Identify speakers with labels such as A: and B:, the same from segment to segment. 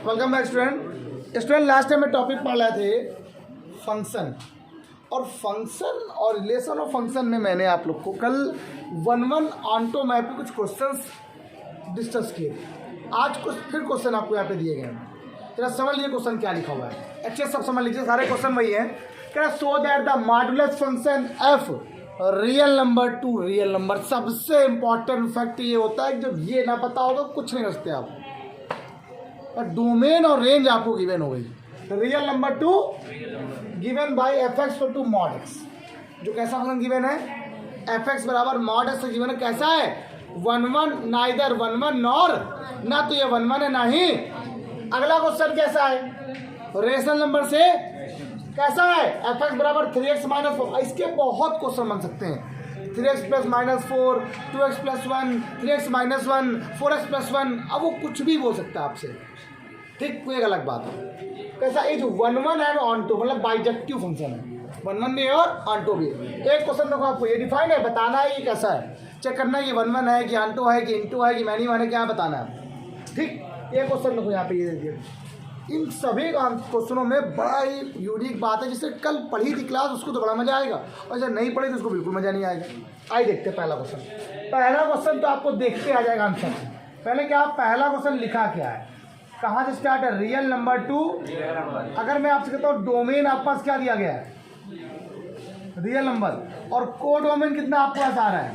A: Welcome back student last time में topic पढ़ रहे थे फंक्शन और रिलेशन ऑफ फंक्शन में मैंने आप लोग को कल 1-1 ऑन्टो मैप पे कुछ क्वेश्चंस डिस्कस किए। आज कुछ फिर क्वेश्चन आपको यहाँ पे दिए गए हैं। जरा समझ लीजिए क्वेश्चन क्या लिखा हुआ है, अच्छे सब समझ लीजिए, सारे क्वेश्चन वही है। क्या so that the modulus function F real number to real number. सबसे इंपॉर्टेंट फैक्ट ये होता है कि जब ये ना पता हो तो कुछ नहीं रचते आप, और डोमेन और रेंज आपको गिवन हो गई। Real number to given by f x to mod x. जो कैसा फंक्शन गिवन है, एफ एक्स बराबर मॉड एक्स गिवन है। कैसा है, 1-1 नाइदर 1-1 नॉर, ना तो ये 1-1 है ना ही। अगला क्वेश्चन कैसा है, रेशनल नंबर से कैसा है, एफ एक्स बराबर 3x माइनस 4। इसके बहुत क्वेश्चन बन सकते हैं। 3x plus minus 4, 2x plus 1, 3x minus 1, 4x plus 1। अब वो कुछ भी बोल सकता है आपसे, ठीक, कोई अलग बात है। कैसा, ये जो 1-1 है ऑन्टो मतलब बाइजेक्टिव फंक्शन है। 1-1 भी है और ऑन्टो भी है। एक क्वेश्चन देखो, आपको ये डिफाइन है, बताना है ये कैसा है, चेक करना है कि 1-1 है कि ऑन्टो है कि इंटू है कि मैनी वन है, क्या बताना है। ठीक, एक क्वेश्चन देखो यहाँ पे, ये देखिए। इन सभी क्वेश्चनों में बड़ा ही यूनिक बात है, जिससे कल पढ़ी थी क्लास उसको तो बड़ा मजा आएगा, और जब नहीं पढ़ी तो उसको बिल्कुल मजा नहीं आएगा। आइए देखते हैं पहला क्वेश्चन। पहला क्वेश्चन तो आपको देखते आ जाएगा आंसर। पहले क्या, पहला क्वेश्चन लिखा क्या है, कहाँ से स्टार्ट है, रियल नंबर टू। अगर मैं आपसे कहता हूँ डोमेन आपके पास क्या दिया गया है, रियल नंबर, और को डोमेन कितना आपके पास आ रहा है,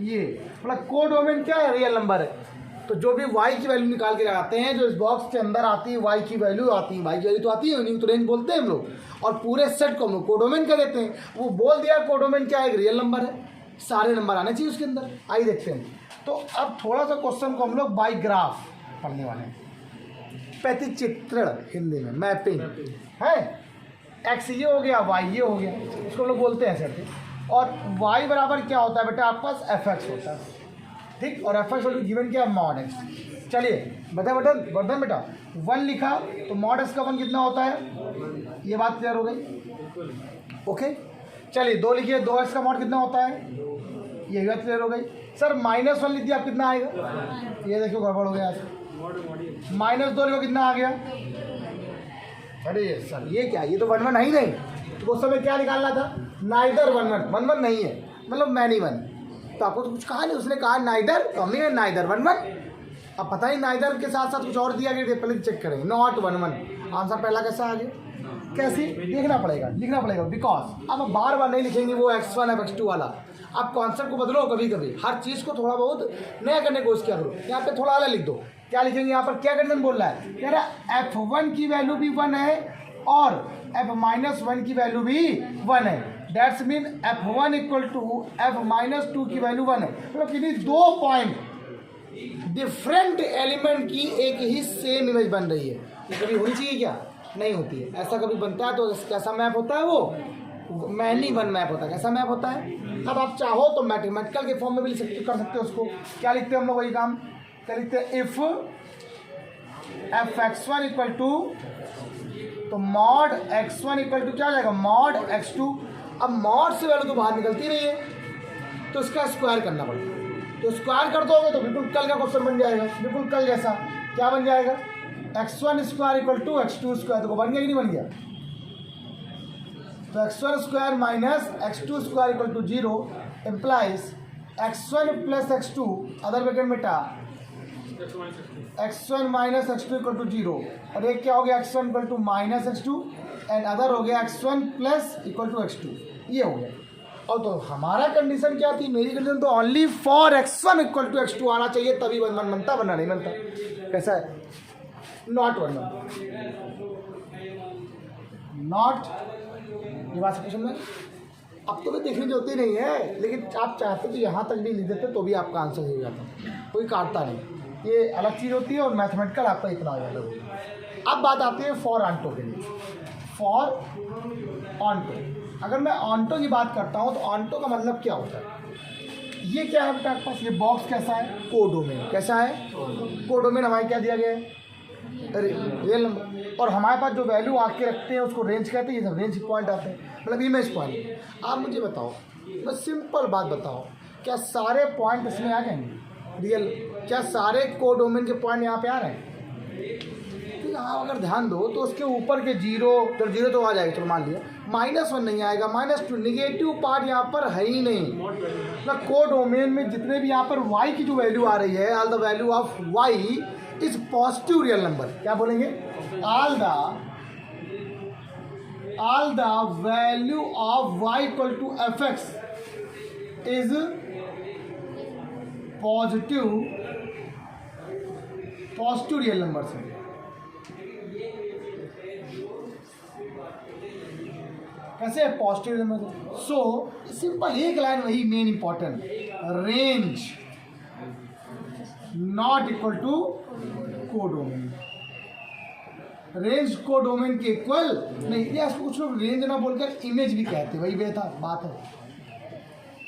A: ये मतलब को डोमेन क्या है, रियल नंबर है। तो जो भी y की वैल्यू निकाल के लगाते हैं, जो इस बॉक्स के अंदर आती है y की वैल्यू आती है, y की वैल्यू तो आती है, नहीं तो रेंज बोलते हैं हम लोग, और पूरे सेट को हम लोग कोडोमेन कह देते हैं। वो बोल दिया कोडोमेन क्या है, एक रियल नंबर है, सारे नंबर आने चाहिए उसके अंदर। आइए देखते हैं। तो अब थोड़ा सा क्वेश्चन को हम लोग बाई ग्राफ पढ़ने वाले हैं, प्रतिचित्रण हिंदी में, मैपिंग है। एक्स ये हो गया, वाई ये हो गया, इसको हम लोग बोलते हैं सर। और y बराबर क्या होता है बेटा, आपके पास एफ एक्स होता है, ठीक, और एफ एक्स गिवन क्या है, मॉड एक्स। चलिए बता वर्धन बेटा, 1 लिखा तो मॉड एक्स का 1 कितना होता है, ये बात क्लियर हो गई, ओके। चलिए 2 लिखिए, 2x का मॉड कितना होता है, ये बात क्लियर हो गई। सर -1 लिख दिया, आप कितना आएगा, ये देखियो गड़बड़ हो गया, -2 लिखो कितना आ गया। अरे सर ये क्या, ये तो 1-1 है ही नहीं। तो उस समय क्या निकालना था, नाइदर 1-1 नहीं है, मतलब मैनी वन। तो आपको तो कुछ कहा नहीं, उसने कहा नाइदर, तो हमने कहा नाइदर 1-1। अब पता ही नाइदर के साथ साथ कुछ और दिया गया, पहले चेक करेंगे। नॉट 1-1 आंसर पहला कैसा आ गया, कैसे लिखना पड़ेगा बिकॉज अब बार बार नहीं लिखेंगे वो x1 x2 वाला। आप कॉन्सेप्ट को बदलो, कभी कभी हर चीज़ को थोड़ा बहुत नया करने की कोशिश क्या करो। यहाँ पे थोड़ा अलग लिख दो, क्या लिखेंगे यहाँ पर, क्या कंडीशन बोल रहा है, कह रहा है f1 की वैल्यू भी 1 है और f-1 की वैल्यू भी 1 है। That's mean f1 equal to f-2 की वैल्यू 1 है। मतलब किन्हीं 2 पॉइंट डिफरेंट एलिमेंट की एक ही सेम इमेज बन रही है। ये कभी होनी चाहिए क्या, नहीं होती है। ऐसा कभी बनता है तो कैसा मैप होता है, वो मैनी वन मैप होता है। कैसा मैप होता है, अब आप चाहो तो मैथमेटिकल के फॉर्म में भी कर सकते हो उसको। क्या लिखते हैं हम लोग, वही काम क्या लिखते हैं, इफ f(x1) इक्वल टू, तो मॉड x1 इक्वल टू क्या हो जाएगा, मॉड x2। अब मॉड से वैल्यू तो बाहर निकलती नहीं है, तो इसका स्क्वायर करना पड़ेगा। तो स्क्वायर कर दोगे तो बिल्कुल कल का क्वेश्चन बन जाएगा, बिल्कुल कल जैसा। क्या बन जाएगा, x1 square equal to x2 square. तो बन गया कि नहीं बन गया, तो x1 square minus x2 square equal to 0 implies x1 plus x2 other bracket में x1 minus x2 equal to 0। और एक क्या हो गया, x1 equal to minus x2 and other हो गया x1 plus equal to x2, ये हो गया। और तो हमारा कंडीशन क्या थी, मेरी कंडीशन तो only for x1 equal to x2 आना चाहिए, तभी 1-1 बनता, वरना नहीं बनता। कैसा है, नॉट 1-1, नॉट, ये बात समझ में। अब तो भी देखने की होती नहीं है, लेकिन आप चाहते तो यहाँ तक भी लिख देते तो भी आपका आंसर हो जाता, कोई काटता नहीं। ये अलग चीज़ होती है, और मैथमेटिकल आपका इतना हो जाता है। अब बात आती है फॉर ऑन्टो के लिए। फॉर ऑन्टो, अगर मैं ऑन्टो की बात करता हूँ तो ऑन्टो का मतलब क्या होता है, ये क्या है बेटा आपके पास, ये बॉक्स कैसा है, कोडोमेन। कैसा है, कोडोमेन हमारे क्या दिया गया है, रियल नंबर, और हमारे पास जो वैल्यू आके रखते हैं उसको रेंज कहते हैं। ये सब रेंज पॉइंट आते हैं, मतलब इमेज पॉइंट। आप मुझे बताओ, बस सिंपल बात बताओ, क्या सारे पॉइंट इसमें आ जाएंगे, रियल क्या सारे कोडोमेन के पॉइंट यहाँ पे आ रहे हैं? तो यहाँ अगर ध्यान दो तो उसके ऊपर के जीरो, तो जीरो तो आ जाएगा, चलो मान लिया, -1 नहीं आएगा, -2, निगेटिव पार्ट यहाँ पर है ही नहीं। मतलब कोडोमेन में जितने भी यहाँ पर y की जो वैल्यू आ रही है, all the value of y is positive real number. क्या बोलेंगे? All the value of y equal to fx is positive real number से। कैसे पॉजिटिव नंबर? सो सिंपल एक लाइन वही main important, range not equal to codomain. Range codomain के इक्वल नहीं, या कुछ लोग रेंज ना बोलकर इमेज भी कहते हैं, वही बेहतर बात है,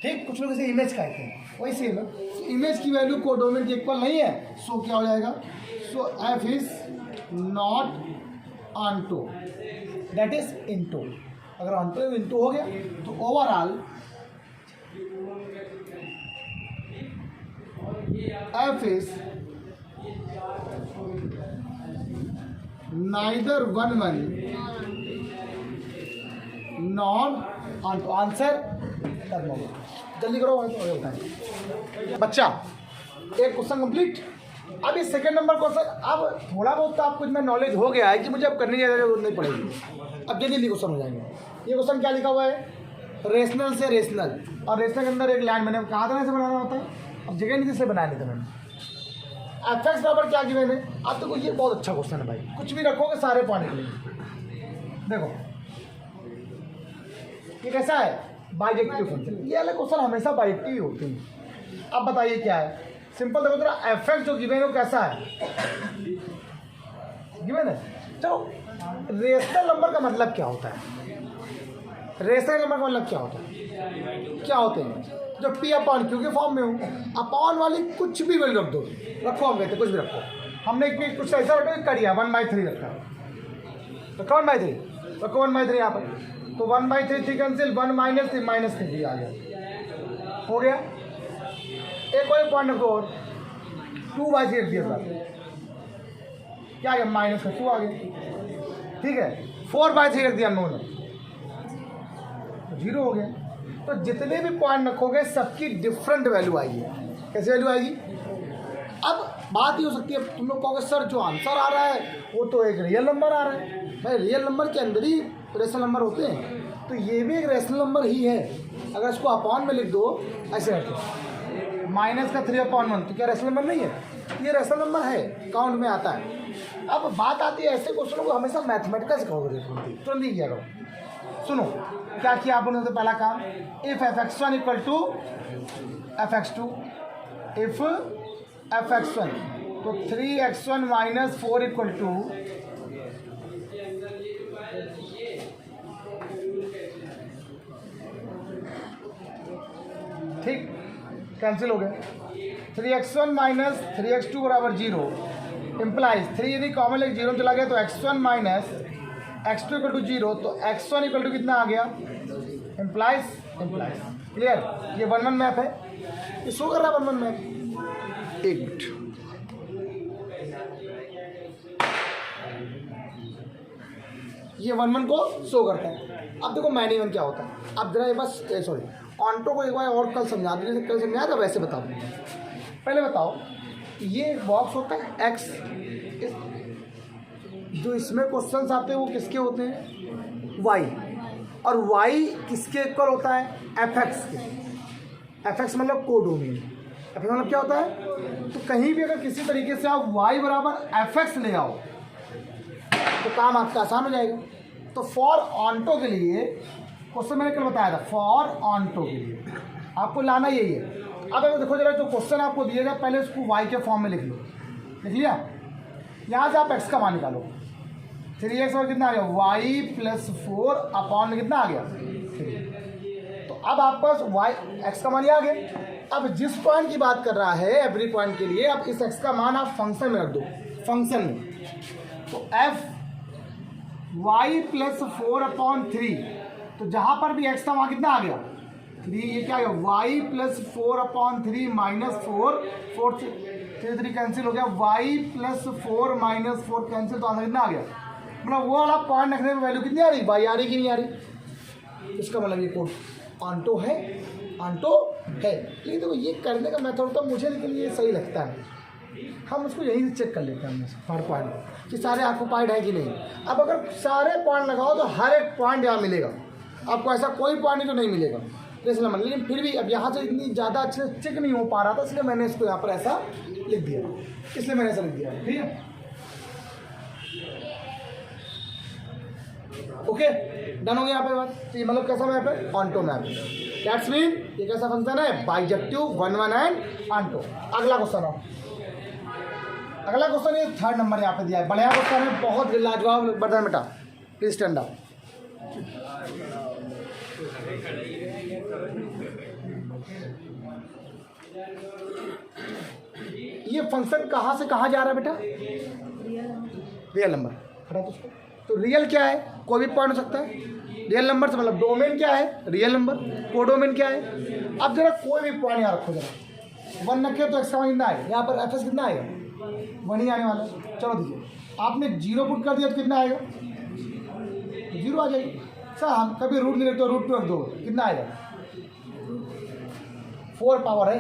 A: ठीक। कुछ लोग इसे इमेज कहते हैं, वही सेम है। इमेज की वैल्यू कोडोमेन के इक्वल नहीं है, सो क्या हो जाएगा? So F is not onto, that is into. अगर ऑनटो इनटो हो गया तो overall F is neither 1 non onto. Answer जल्दी करो, बच्चा एक क्वेश्चन कंप्लीट। अब इस सेकंड नंबर क्वेश्चन, अब थोड़ा बहुत तो आपको इतना नॉलेज हो गया है कि मुझे अब करने की जरूरत नहीं पड़ेगी। अब जल्दी क्वेश्चन हो जाएंगे। ये क्वेश्चन क्या लिखा हुआ है? रेशनल से रेशनल, और रेशनल के अंदर एक लाइन मैंने कहा था ना ऐसे बनाना होता है, अब जगह नहीं से बनाया नहीं था मैंने। एफ बराबर क्या गिवन है? अब देखो ये बहुत अच्छा क्वेश्चन है भाई, कुछ भी रखोगे सारे पॉइंट निकलेंगे। देखो ये कैसा है? Bijective function. ये वाले क्वेश्चन हमेशा बाइजेक्टिव होते हैं। अब बताइए क्या है? सिंपल देखो जरा, एफ एक्स जो गिवन है वो कैसा है? गिवन है। चलो रेशनल नंबर का मतलब क्या होता है? रेशनल नंबर का मतलब क्या होता है? क्या होते हैं? जो पी अपॉन क्यू के फॉर्म में हो, अपॉन वाली कुछ भी वैल्यू रख दो, रखो, हम कहते कुछ भी रखो। हमने कुछ ऐसा रखा कर दिया, 1/3 रखा, रखो 1/3, रखो 1/3 यहाँ पर, तो 1/3 3 कैंसिल, 1 - 3 आ गया, हो गया। एक और पॉइंट रखो, और 2/3 रख दिया था, क्या आ गया? -2 आ गया, ठीक है। 4/3 रख दिया नो ने, तो 0 हो गया। तो जितने भी पॉइंट रखोगे सबकी डिफरेंट वैल्यू आएगी। कैसे वैल्यू आएगी? अब बात ये हो सकती है, तुम लोग कहोगे सर जो आंसर आ रहा है वो तो एक रियल नंबर आ रहा है। भाई रियल नंबर के अंदर ही रेशनल नंबर होते हैं, तो ये भी एक रेशनल नंबर ही है। अगर इसको अपॉन में लिख दो ऐसे रखो, -3/1, तो क्या रेशनल नंबर नहीं है? ये रेशनल नंबर है, काउंट में आता है। अब बात आती है ऐसे क्वेश्चनों को हमेशा मैथमेटिकल से कहोगे, तुरंत ही किया करो। सुनो क्या किया आपने? तो पहला काम, if fx1 equal to fx2, if fx1 तो 3x1 - 4 इक्वल टू, ठीक, कैंसिल हो गया। 3x1 - 3x2 बराबर 0, इम्प्लाइज 3 यदि कॉमन लेके 0 चला गया तो x1 - x2 इक्वल टू 0, तो x1 इक्वल टू कितना आ गया? Implies clear. ये 1-1 मैप है, ये शो कर रहा है 1-1 मैप। एक मिनट, ये 1-1 को शो करता है। अब देखो -1 क्या होता है? अब जरा ये बस सॉरी, ऑन्टो को एक बार और कल समझा दीजिए, कल समझाया था वैसे बता दूँ। पहले बताओ, ये बॉक्स होता है x, जो इसमें क्वेश्चंस आते हैं वो किसके होते हैं? y, और y किसके इक्वल होता है? fx के। fx मतलब कोडोमेन, fx मतलब क्या होता है? तो कहीं भी अगर किसी तरीके से आप y बराबर fx ले आओ तो काम आपका आसान हो जाएगा। तो फॉर ऑन्टो के लिए क्वेश्चन मैंने कल बताया था, फॉर ऑन्टो के लिए आपको लाना यही है। अब अगर देखो जरा, जो क्वेश्चन आपको दिया जाए पहले उसको y के फॉर्म में लिख लो, लिख लिया। यहाँ से आप x का मान निकालो, 3x और कितना आ गया? y + 4 अपॉन में कितना आ गया? 3। तो अब आपके पास y x का मान आ गया। अब जिस पॉइंट की बात कर रहा है एवरी पॉइंट के लिए, अब इस x का मान आप फंक्शन में रख दो, फंक्शन में। तो f y + 4/3, तो जहाँ पर भी x था वहाँ कितना आ गया? 3। ये क्या आ गया? y + 4/3 - 4 से 3 3 कैंसिल हो गया, y प्लस 4 माइनस 4 कैंसिल, तो आंसर कितना आ गया? मतलब वो वाला पॉइंट रखने में वैल्यू कितनी आ रही, y आ रही कि नहीं आ रही? इसका मतलब ये कोड ऑन्टो है, ऑन्टो है। लेकिन देखो ये करने का मेथड तो मुझे लेकिन ये सही लगता है, हम उसको यहीं से चेक कर लेते हैं हर पॉइंट कि सारे ऑक्यूपाइड है कि नहीं। अब अगर सारे पॉइंट लगाओ तो हर एक पॉइंट यहाँ मिलेगा आपको, ऐसा कोई पॉइंट नहीं तो नहीं मिलेगा। इसलिए मैंने, लेकिन फिर भी अब यहाँ से इतनी ज़्यादा अच्छे से चेक नहीं हो पा रहा था, इसलिए मैंने इसको यहाँ पर ऐसा लिख दिया, इसलिए मैंने ऐसा लिख दिया, ठीक है। ओके, डन हो गया यहाँ पे बात। तो ये मतलब कैसा मैप है? Onto map. दैट्स मीन ये कैसा फंक्शन है? Bijective 1 1 and onto. अगला क्वेश्चन हो, अगला क्वेश्चन ये 3rd नंबर यहाँ पे दिया है, बढ़िया क्वेश्चन है, बहुत लाजवाब। बर्तन बेटा प्लीज स्टैंड अप। ये फंक्शन कहाँ से कहाँ जा रहा है बेटा? Real number. हटा दो उसको। तो रियल क्या है? कोई भी पॉइंट हो सकता है। रियल नंबर से मतलब डोमेन क्या है? Real number. कोडोमेन क्या है? अब जरा कोई भी पॉइंट यहाँ रखो, जरा 1 रखे तो एक्स्ट्रा कितना आएगा? यहाँ पर एफ कितना आएगा? 1 ही आने वाला है। चलो दीजिए, आपने 0 पुट कर दिया तो कितना आएगा? 0 आ जाएगी। सर हम कभी रूट नहीं रखते, रूट 2 रख दो, कितना आएगा? 4 पावर है,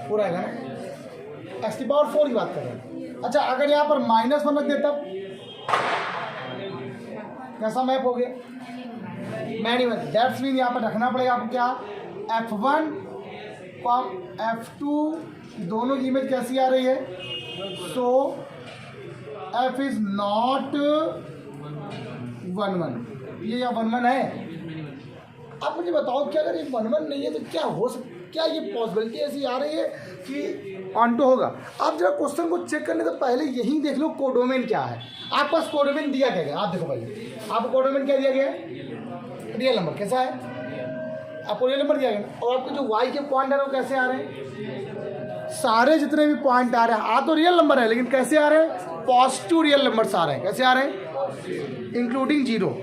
A: पूरा आएगा ना। x⁴ की बात कर रहे हैं। अच्छा, अगर यहाँ पर -1 रख दे तब कैसा मैप हो गया? Many one. दैट्स मीन यहाँ पर रखना पड़ेगा आपको क्या? f1 f2 दोनों की इमेज कैसी आ रही है? सो f इज नॉट 1 1। ये या 1 1 है? आप मुझे बताओ कि अगर ये 1 1 नहीं है तो क्या हो सकता, क्या ये पॉसिबिलिटी ऐसी आ रही है कि ऑन्टो होगा? आप जरा क्वेश्चन को चेक करने से पहले यही देख लो कोडोमेन क्या है। आपके पास कोडोमेन दिया क्या गया? आप देखो पहले, आपको कोडोमेन क्या दिया गया है? Real number. कैसा है? आपको रियल नंबर दिया गया ना। और आपके जो वाई के पॉइंट है वो कैसे आ रहे हैं? सारे जितने भी पॉइंट आ रहे हैं, आ तो रियल नंबर है लेकिन कैसे आ रहे हैं? पॉजिटिव रियल नंबर्स आ रहे हैं। कैसे आ रहे हैं? इंक्लूडिंग 0।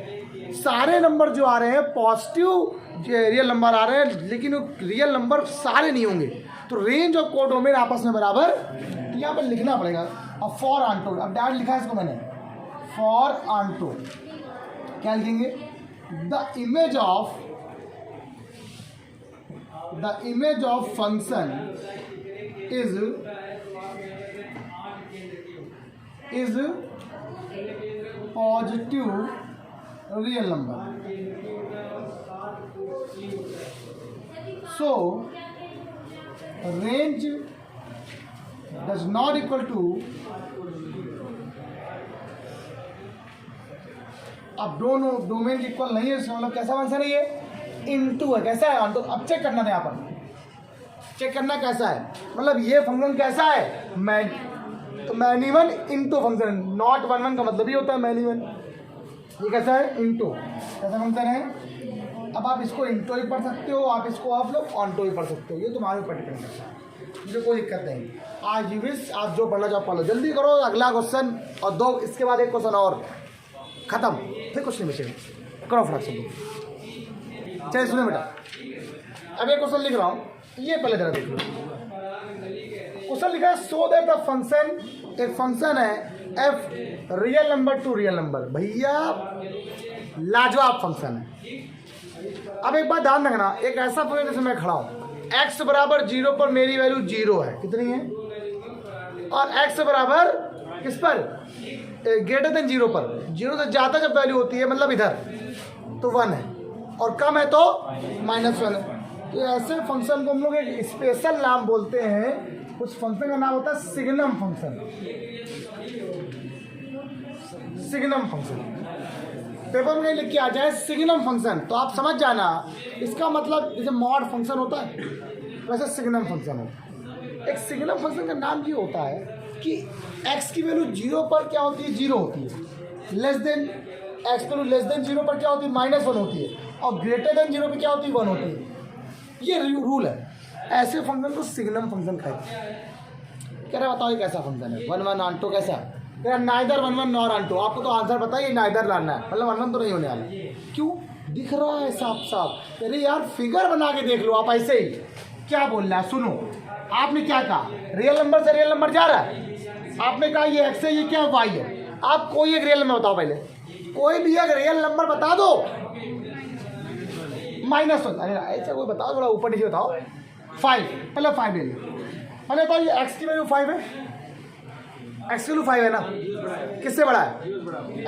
A: सारे नंबर जो आ रहे हैं पॉजिटिव रियल नंबर आ रहे हैं, लेकिन रियल नंबर सारे नहीं होंगे। तो रेंज और कोडोमेन आपस में बराबर, तो यहाँ पर लिखना पड़ेगा। अब फॉर ऑन्टो, अब डायरेक्ट लिखा है इसको मैंने, फॉर ऑन्टो क्या लिखेंगे? The image of function is positive real number. So range does not equal to, अब दोनों डोमेन इक्वल नहीं है, इसका मतलब कैसा फंक्शन है ये? इनटू है। कैसा है? तो अब चेक करना था, यहाँ पर चेक करना कैसा है, मतलब ये फंक्शन कैसा है? तो many one into function, not 1 1 का मतलब ही होता है मैनी वन। ये कैसा है? इनटू। कैसा फंक्शन है? अब आप इसको इंटो ही पढ़ सकते हो, आप इसको आप लोग ऑन्टो ही पढ़ सकते हो, ये तुम्हारे ऊपर डिपेंड करता है, मुझे कोई दिक्कत नहीं। आज विश आप जो पढ़ना चाहो पढ़ लो, जल्दी करो। अगला क्वेश्चन और 2, इसके बाद 1 क्वेश्चन और खत्म, फिर कुछ नहीं बचेगा। करो फटाक से। चलिए सुनो बेटा, अब एक क्वेश्चन लिख रहा हूँ, ये पहले जरा देख लो। क्वेश्चन लिखा है सो दैट द फंक्शन, एक फंक्शन है f real number to real number. भैया लाजवाब फंक्शन है। अब एक बात ध्यान रखना, एक ऐसा फंक्शन जैसे मैं खड़ा हूँ, x बराबर 0 पर मेरी वैल्यू 0 है, कितनी है? और x बराबर किस पर? ग्रेटर देन 0 पर। 0 से ज़्यादा जब वैल्यू होती है मतलब इधर, तो 1 है, और कम है तो -1 है। तो ऐसे फंक्शन को हम लोग एक स्पेशल नाम बोलते हैं, उस फंक्शन का नाम होता है signum function. Signum function paper में लिख के आ जाए सिग्नम फंक्शन, तो आप समझ जाना इसका मतलब जैसे मॉड फंक्शन होता है वैसे सिग्नम फंक्शन हो। एक सिग्नम फंक्शन का नाम ये होता है कि x की वैल्यू 0 पर क्या होती है? 0 होती है। Less than x value less than 0 पर क्या होती है? -1 होती है। और ग्रेटर देन 0 पर क्या होती है? 1 होती है। ये रूल है। ऐसे फंक्शन को सिग्नम फंक्शन कहते हैं। कह रहे बताओ ये कैसा फंक्शन है? 1 1 ऑन्टो कैसा? Neither 1 1 nor onto. आपको तो आंसर पता है, ये नाइदर लाना है, मतलब 1 1 तो नहीं होने वाला। क्यों? दिख रहा है साफ साफ। अरे यार फिगर बना के देख लो आप ऐसे ही। क्या बोल रहा है सुनो, आपने क्या कहा, रियल नंबर से रियल नंबर जा रहा है, आपने कहा ये एक्स है ये क्या वाई है। आप कोई एक रियल नंबर बताओ, पहले कोई भी एक रियल नंबर बता दो। -1, अरे ऐसा कोई बताओ, थोड़ा ऊपर नीचे बताओ। 5, पहले 5 ले लो, पहले बताओ ये एक्स की वैल्यू 5 है, एक्स की वैल्यू 5 है ना, किससे बड़ा है,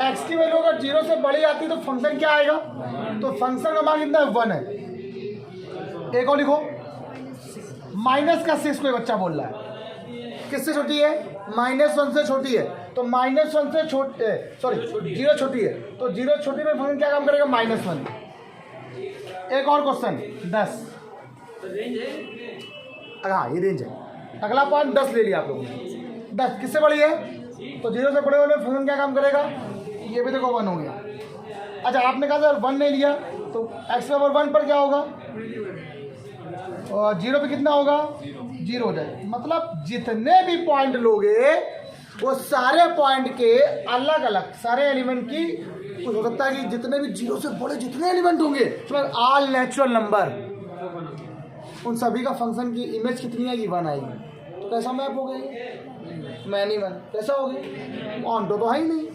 A: एक्स की वैल्यू अगर 0 से बड़ी आती है तो फंक्शन क्या आएगा, तो फंक्शन का मान कितना है 1 है। एक और लिखो, -6 कोई बच्चा बोल रहा है, किससे छोटी है, -1 से छोटी है, तो -1 से छोटे, सॉरी 0 छोटी है, तो 0 छोटी में फंक्शन क्या काम करेगा, -1। एक और क्वेश्चन 10, हाँ ये रेंज है। अगला पॉइंट 10 ले लिया आप लोगों ने, 10 किससे बड़ी है, तो 0 से बड़े होने फंक्शन क्या काम करेगा, ये भी देखो 1 हो गया। अच्छा आपने कहा सर 1 नहीं लिया, तो x बराबर 1 पर क्या होगा, और 0 पे कितना होगा, 0 हो जाए। मतलब जितने भी पॉइंट लोगे वो सारे पॉइंट के अलग अलग सारे एलिमेंट की, कुछ हो सकता है कि जितने भी 0 से बड़े जितने एलिमेंट होंगे ऑल नेचुरल नंबर, उन सभी का फंक्शन की इमेज कितनी आएगी, 1 आएगी। तो कैसा मैप हो गया, मैनी वन कैसा हो गया, ऑनटो तो है ही नहीं।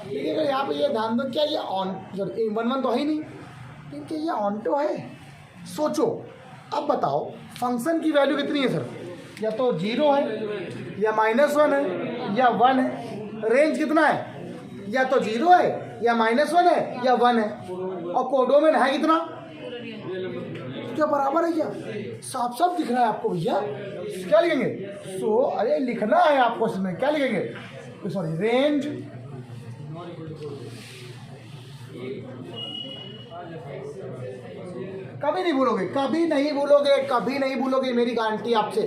A: ठीक है, यहाँ पे ये ध्यान दो, क्या ये ऑन सॉरी 1 तो है ही नहीं, ठीक है, ये ऑनटो है। सोचो अब बताओ फंक्शन की वैल्यू कितनी है सर, या तो 0 है या -1 है या 1 है। रेंज कितना है, या तो 0 है या -1 है या 1 है। और कोडोमेन है कितना, क्या बराबर है, क्या साफ साफ दिख रहा है आपको भैया। क्या लिखेंगे, अरे लिखना है आपको इसमें, क्या लिखेंगे, सॉरी रेंज कभी नहीं भूलोगे, कभी नहीं भूलोगे, कभी नहीं भूलोगे, मेरी गारंटी आपसे।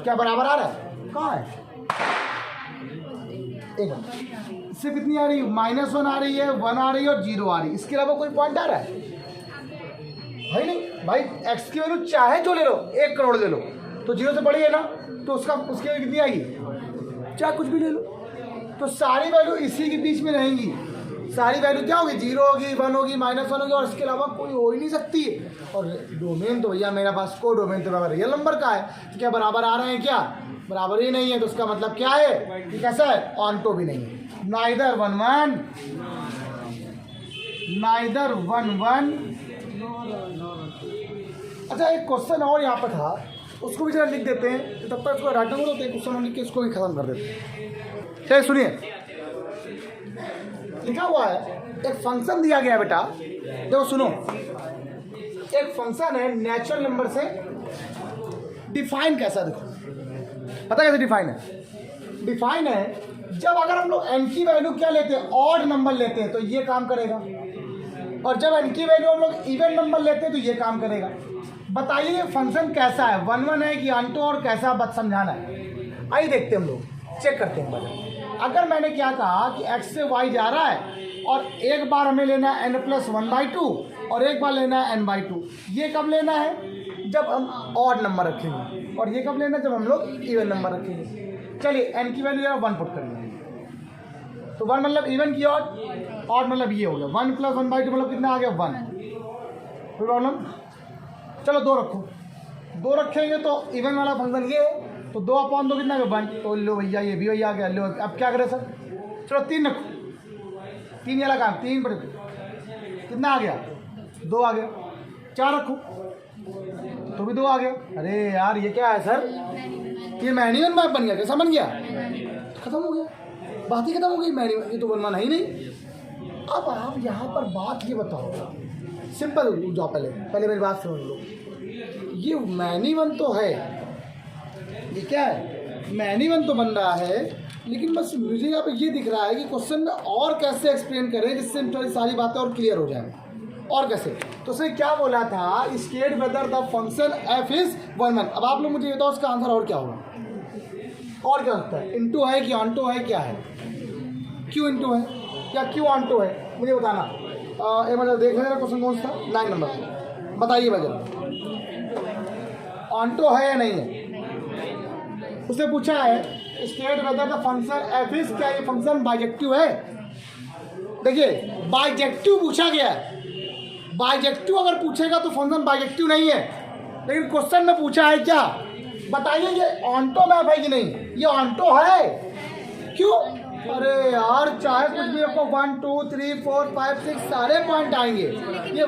A: क्या बराबर आ रहा है, कहाँ है, एक इससे कितनी आ रही है, -1 आ रही है, 1 आ रही है और 0 आ रही है। इसके अलावा कोई पॉइंट आ रहा है भाई, नहीं भाई। एक्स की वैल्यू चाहे जो ले लो, 1 करोड़ ले लो, तो 0 से बड़ी है ना, तो उसकी वैल्यू कितनी आएगी, चाहे कुछ भी ले लो, तो सारी वैल्यू इसी के बीच में रहेंगी। सारी वैल्यू क्या होगी, 0 होगी, 1 होगी, -1 होगी, और इसके अलावा कोई हो ही नहीं सकती। और डोमेन तो भैया मेरा पास को डोमेन तो बराबर रियल नंबर का है, तो क्या बराबर आ रहे हैं, क्या बराबर ही नहीं है, तो उसका मतलब क्या है कि कैसा है, ऑनटो भी नहीं है, नाइदर 1 नाइदर 1 अच्छा एक क्वेश्चन और यहाँ पर था, उसको भी जरा लिख देते हैं, तब तक उसको राइटिंग होते हैं, क्वेश्चन लिख के उसको भी खत्म कर देते हैं। चलिए सुनिए, लिखा हुआ है एक फंक्शन दिया गया है बेटा, देखो सुनो, एक फंक्शन है नेचुरल नंबर से डिफाइन कैसा, देखो पता कैसे डिफाइन है, डिफाइन है जब अगर हम लोग n की वैल्यू क्या लेते हैं, ऑड नंबर लेते हैं तो ये काम करेगा, और जब n की वैल्यू हम लोग इवन नंबर लेते हैं तो ये काम करेगा। बताइए ये फंक्शन कैसा है, 1 है कि ऑनटो, और कैसा बस समझाना है, आइए देखते हैं हम लोग, चेक करते हैं बता। अगर मैंने क्या कहा कि x से y जा रहा है और एक बार हमें लेना है n+1/2 और एक बार लेना है n/2, ये कब लेना है, जब हम ऑड नंबर रखेंगे, और ये कब लेना है, जब हम लोग इवन नंबर रखेंगे। चलिए n की वैल्यू 1 पुट कर लेंगे, तो 1 मतलब इवन की ऑड, ऑड मतलब ये हो गया, 1+1/2 मतलब कितना आ गया, 1। कोई प्रॉब्लम, चलो 2 रखो, 2 रखेंगे तो इवन वाला फंक्शन ये है, तो 2/2 कितना है, 1, तो लो भैया ये भी वही आ गया। लो अब क्या करें सर, चलो 3 रखो, 3 वाला काम, 3 पर कितना आ गया, 2 आ गया। 4 रखो तो भी 2 आ गया। अरे यार ये क्या है सर, ये मैन्युअल मैप बन गया, कैसा बन गया, खत्म हो गया, बात ही खत्म हो गई, मैन्युअल ये तो बनवाना ही नहीं। अब आप यहाँ पर बात ये बताओ, सिंपल जाओ, पहले मेरी बात सुन लो, ये मैन्युअल तो है, ये क्या है, मैन्युअल तो बन रहा है, लेकिन बस मुझे यहाँ पे ये दिख रहा है कि क्वेश्चन में और कैसे एक्सप्लेन करें जिससे थोड़ी सारी बातें और क्लियर हो जाए। और कैसे, तो उसने क्या बोला था, state whether the function f is 1। अब आप लोग मुझे ये बताओ उसका आंसर और क्या होगा, और क्या होता है, इनटू है कि ऑनटो है, क्या है, क्यों इनटू है या क्यों ऑनटो है, मुझे बताना। एक मतलब देख लेना क्वेश्चन कौन सा, 9 नंबर, बताइए भैया ऑनटो है या नहीं है। उसने पूछा है state whether the function f is, क्या ये फंक्शन बाइजेक्टिव है। देखिए बाइजेक्टिव पूछा गया है, बाइजेक्टिव अगर पूछेगा तो फंक्शन बाइजेक्टिव नहीं है, लेकिन क्वेश्चन में पूछा है क्या, बताइए ये ऑन्टो मैप है कि नहीं, ये ऑन्टो है। क्यों? अरे यार चाहे कुछ भी आपको 1 2 3 4 5 6 सारे पॉइंट आएंगे। ये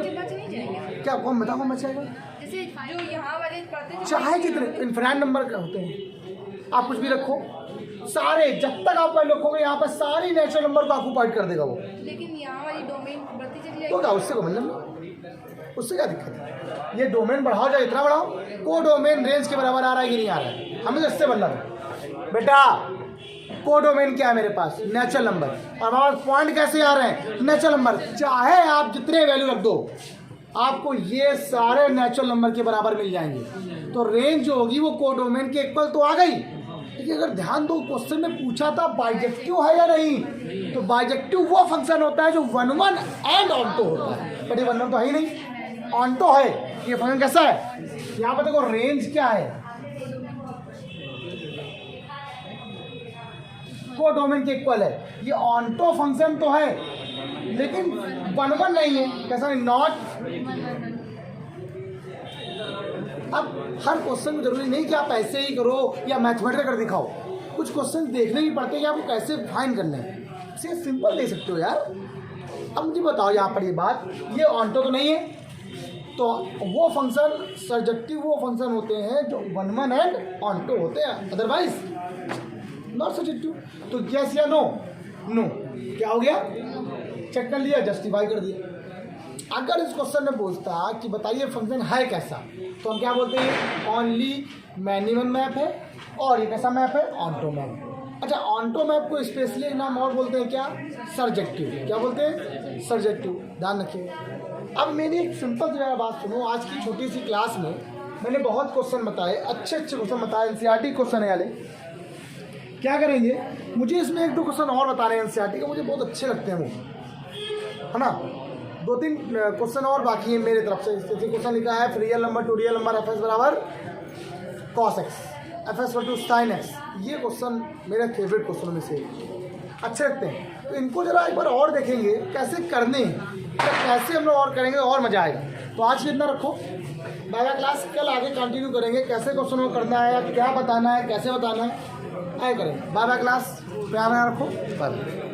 A: क्या कौन बता कौन बचेगा? चाहे कितने इनफिनाइट नंबर का होते हैं, आप कुछ भी रखो, सारे जब तक आप वैल्यू रखोगे यहाँ पर सारी नेचुरल नंबर को ऑक्यूपाइड कर देगा वो।
B: लेकिन यहाँ वाली डोमेन बढ़ती चली जाएगी
A: तो क्या उससे को मतलब, उससे क्या दिक्कत है? ये डोमेन बढ़ाओ चाहे इतना बढ़ाओ, को डोमेन रेंज के बराबर आ रहा है कि नहीं आ रहा है, हमें तो इससे मतलब है। बेटा को डोमेन क्या है मेरे पास? Natural number. और हमारे पॉइंट कैसे आ रहे हैं? Natural number. चाहे आप जितने वैल्यू रख दो आपको ये सारे नेचुरल नंबर के बराबर मिल जाएंगे। तो रेंज जो होगी वो को डोमेन के इक्वल तो आ गई। लेकिन अगर ध्यान दो क्वेश्चन में पूछा था बाइजेक्टिव है या नहीं, तो बाइजेक्टिव वो फंक्शन होता है जो 1 1 एंड ऑन्टो होता है। बट ये 1 1 तो है ही नहीं, ऑन्टो है। ये फंक्शन कैसा है? यहाँ पर देखो रेंज क्या है, को डोमेन के इक्वल है। ये ऑन्टो फंक्शन तो है लेकिन 1 1 नहीं है। कैसा नहीं? नॉट। अब हर क्वेश्चन में जरूरी नहीं कि आप ऐसे ही करो या मैथमेटिक्स कर दिखाओ, कुछ क्वेश्चन देखने भी पड़ते हैं कि आपको कैसे फाइंड करने हैं। इसे सिंपल दे सकते हो यार। अब मुझे बताओ यहाँ पर ये बात, ये ऑन्टो तो नहीं है, तो वो फंक्शन सर्जेक्टिव वो फंक्शन होते हैं जो 1 1 एंड ऑन्टो होते हैं, अदरवाइज नॉट सर्जेक्टिव। तो यस या नो? नो। क्या हो गया? चेक कर लिया, जस्टिफाई कर दिया। अगर इस क्वेश्चन में पूछता कि बताइए फंक्शन है कैसा, तो हम क्या बोलते हैं? ओनली मैनिमम मैप है। और ये कैसा मैप है? Onto map. अच्छा, ऑन्टो मैप को स्पेशली एक नाम और बोलते हैं क्या? सर्जेक्टिव। क्या बोलते हैं? सर्जेक्टिव। ध्यान रखिए। अब मेरी एक सिंपल जरा बात सुनो। आज की छोटी सी क्लास में मैंने बहुत क्वेश्चन बताए, अच्छे क्वेश्चन बताए, एनसीईआरटी क्वेश्चन है वाले। क्या करेंगे, मुझे इसमें 1 2 क्वेश्चन और बता रहे हैं एनसीईआरटी के, मुझे बहुत अच्छे लगते हैं वो, है ना। 2 3 क्वेश्चन और बाकी है मेरे तरफ से। जैसे क्वेश्चन लिखा है real number to real number F s बराबर cos x, F s to sine x. ये क्वेश्चन मेरे फेवरेट क्वेश्चनों में से अच्छे लगते हैं। तो इनको जरा एक बार और देखेंगे कैसे करने हैं, तो कैसे हम लोग और करेंगे और मजा आएगा। तो आज इतना रखो, बाय क्लास कल आगे कंटिन्यू करेंगे, कैसे क्वेश्चन को करना है या क्या बताना है, कैसे बताना है, आए करें। बाय क्लास प्यार रखो। बाय।